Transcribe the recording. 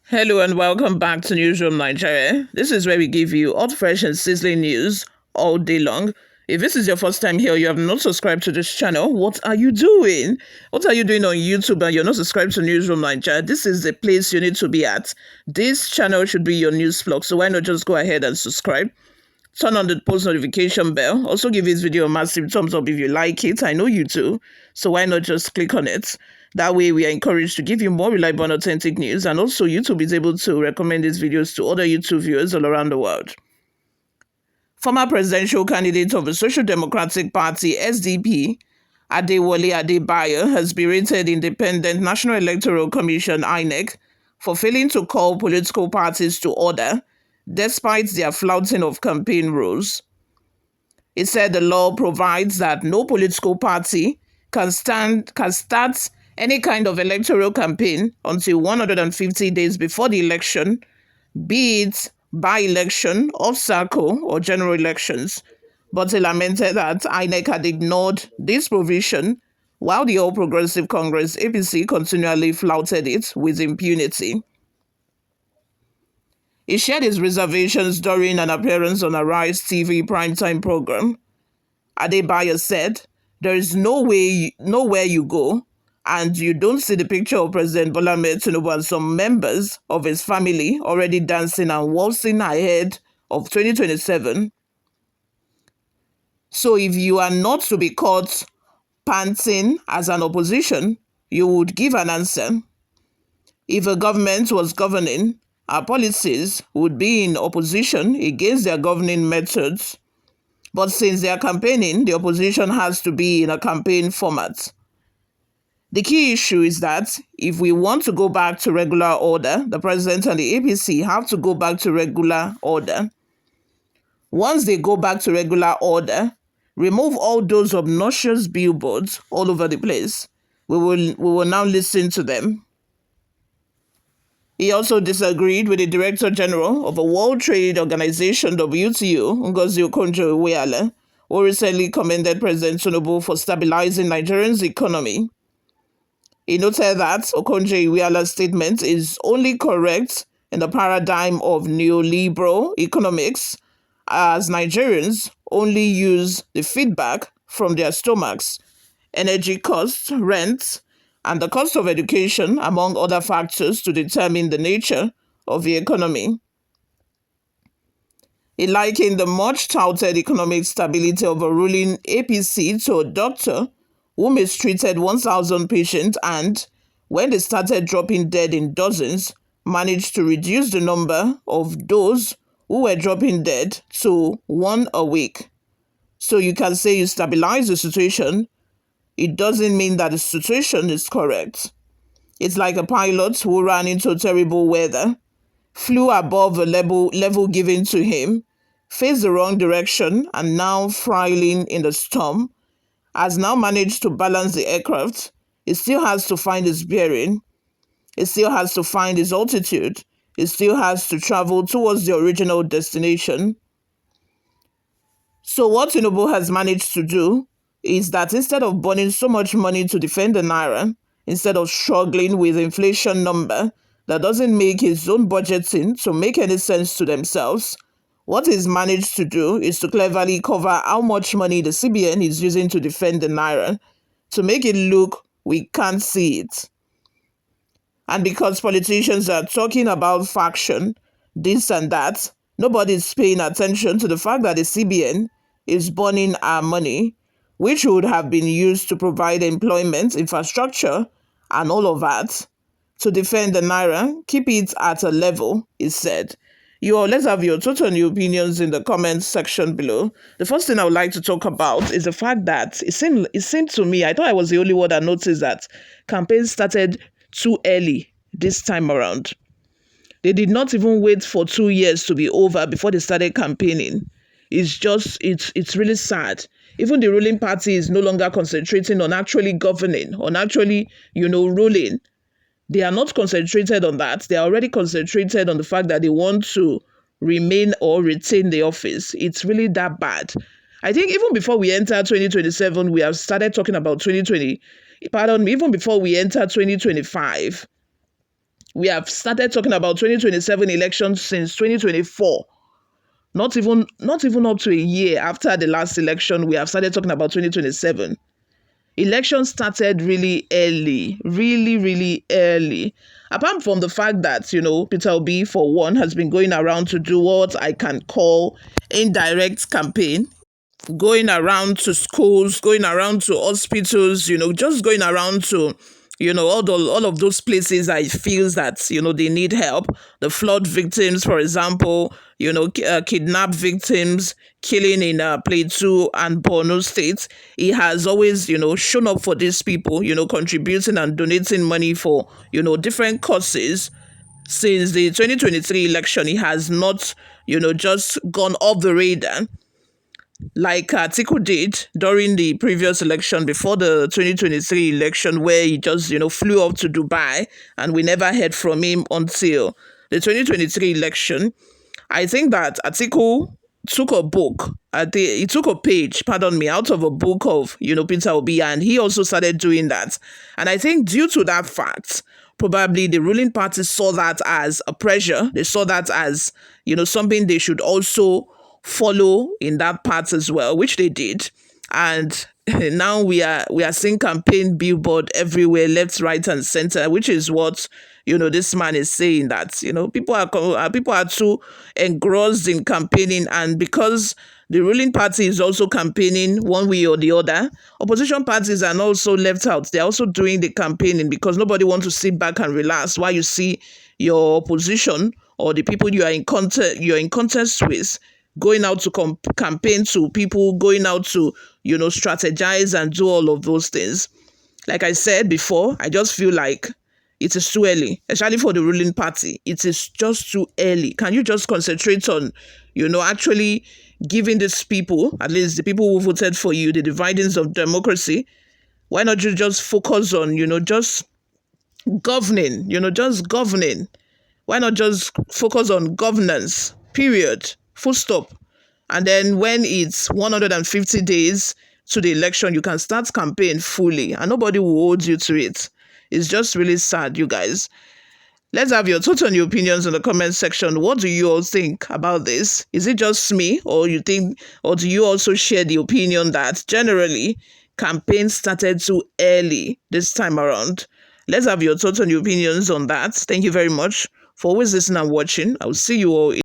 Hello and welcome back to Newsroom Nigeria. This is where we give you hot, fresh and sizzling news all day long. If this is your first time here, you have not subscribed to this channel, what are you doing? What are you doing on YouTube and you're not subscribed to Newsroom Nigeria? This is the place you need to be at. This channel should be your news vlog, so why not just go ahead and subscribe? Turn on the post notification bell. Also give this video a massive thumbs up if you like it. I know you do. So why not just click on it? That way we are encouraged to give you more reliable and authentic news. And also YouTube is able to recommend these videos to other YouTube viewers all around the world. Former presidential candidate of the Social Democratic Party, SDP, Adewole Adebayo, has berated Independent National Electoral Commission, INEC, for failing to call political parties to order despite their flouting of campaign rules. He said the law provides that no political party can start any kind of electoral campaign until 150 days before the election, be it by-election, off-cycle, or general elections. But he lamented that INEC had ignored this provision while the All Progressive Congress (APC) continually flouted it with impunity. He shared his reservations during an appearance on Arise TV primetime program. Adebayo said, "There is nowhere you go, and you don't see the picture of President Bola Tinubu and some members of his family already dancing and waltzing ahead of 2027. So if you are not to be caught panting as an opposition, you would give an answer. If a government was governing, our policies would be in opposition against their governing methods. But since they are campaigning, the opposition has to be in a campaign format. The key issue is that if we want to go back to regular order, the president and the APC have to go back to regular order. Once they go back to regular order, remove all those obnoxious billboards all over the place. We will now listen to them." He also disagreed with the Director General of the World Trade Organization (WTO), Ngozi Okonjo-Iweala, who recently commended President Tinubu for stabilizing Nigeria's economy. He noted that Okonjo-Iweala's statement is only correct in the paradigm of neoliberal economics, as Nigerians only use the feedback from their stomachs, energy costs, rent, and the cost of education, among other factors, to determine the nature of the economy. He likened the much-touted economic stability of a ruling APC to a doctor who mistreated 1,000 patients and, when they started dropping dead in dozens, managed to reduce the number of those who were dropping dead to 1 a week. So you can say you stabilize the situation. It doesn't mean that the situation is correct. It's like a pilot who ran into terrible weather, flew above the level given to him, faced the wrong direction, and now frailing in the storm, has now managed to balance the aircraft. It still has to find its bearing. It still has to find its altitude. It still has to travel towards the original destination. So what Tinubu has managed to do is that instead of burning so much money to defend the naira, instead of struggling with inflation number that doesn't make his own budgeting to make any sense to themselves, what he's managed to do is to cleverly cover how much money the CBN is using to defend the naira to make it look we can't see it. And because politicians are talking about faction, this and that, nobody's paying attention to the fact that the CBN is burning our money, which would have been used to provide employment, infrastructure, and all of that, to defend the naira, keep it at a level, he said. You all, let's have your total new opinions in the comments section below. The first thing I would like to talk about is the fact that it seemed to me, I thought I was the only one that noticed that campaigns started too early this time around. They did not even wait for 2 years to be over before they started campaigning. It's really sad. Even the ruling party is no longer concentrating on actually governing, on actually, ruling. They are not concentrated on that. They are already concentrated on the fact that they want to remain or retain the office. It's really that bad. I think even before we enter 2027, we have started talking about 2020. Pardon me, even before we enter 2025, We have started talking about 2027 elections since 2024. Not even up to a year after the last election, we have started talking about 2027. Elections started really early, really early. Apart from the fact that, Peter Obi, for one, has been going around to do what I can call indirect campaign, going around to schools, going around to hospitals, just going around to, all of those places I feel that, they need help. The flood victims, for example, kidnap victims, killing in Plateau and Borno states. He has always, shown up for these people, contributing and donating money for, different causes. Since the 2023 election, he has not, just gone off the radar like Atiku did during the previous election before the 2023 election, where he just, flew up to Dubai and we never heard from him until the 2023 election. I think that Atiku took a book, he took a page, pardon me, out of a book of, Peter Obi, and he also started doing that. And I think due to that fact, probably the ruling party saw that as a pressure. They saw that as, something they should also follow in that part as well, which they did. And now we are seeing campaign billboard everywhere, left, right, and center, which is what this man is saying, that people are too engrossed in campaigning, and because the ruling party is also campaigning one way or the other, opposition parties are also left out. They're also doing the campaigning because nobody wants to sit back and relax while you see your opposition or the people you're in contest with going out to campaign to people, going out to, strategize and do all of those things. Like I said before, I just feel like it is too early, especially for the ruling party. It is just too early. Can you just concentrate on, actually giving these people, at least the people who voted for you, the dividends of democracy? Why not you just focus on, just governing, just governing? Why not just focus on governance, period, full stop? And then when it's 150 days to the election, you can start campaign fully and nobody will hold you to it. It's just really sad, you guys. Let's have your thoughts and your opinions in the comment section. What do you all think about this? Is it just me, or do you also share the opinion that generally campaigns started too early this time around? Let's have your thoughts and your opinions on that. Thank you very much for always listening and watching. I will see you all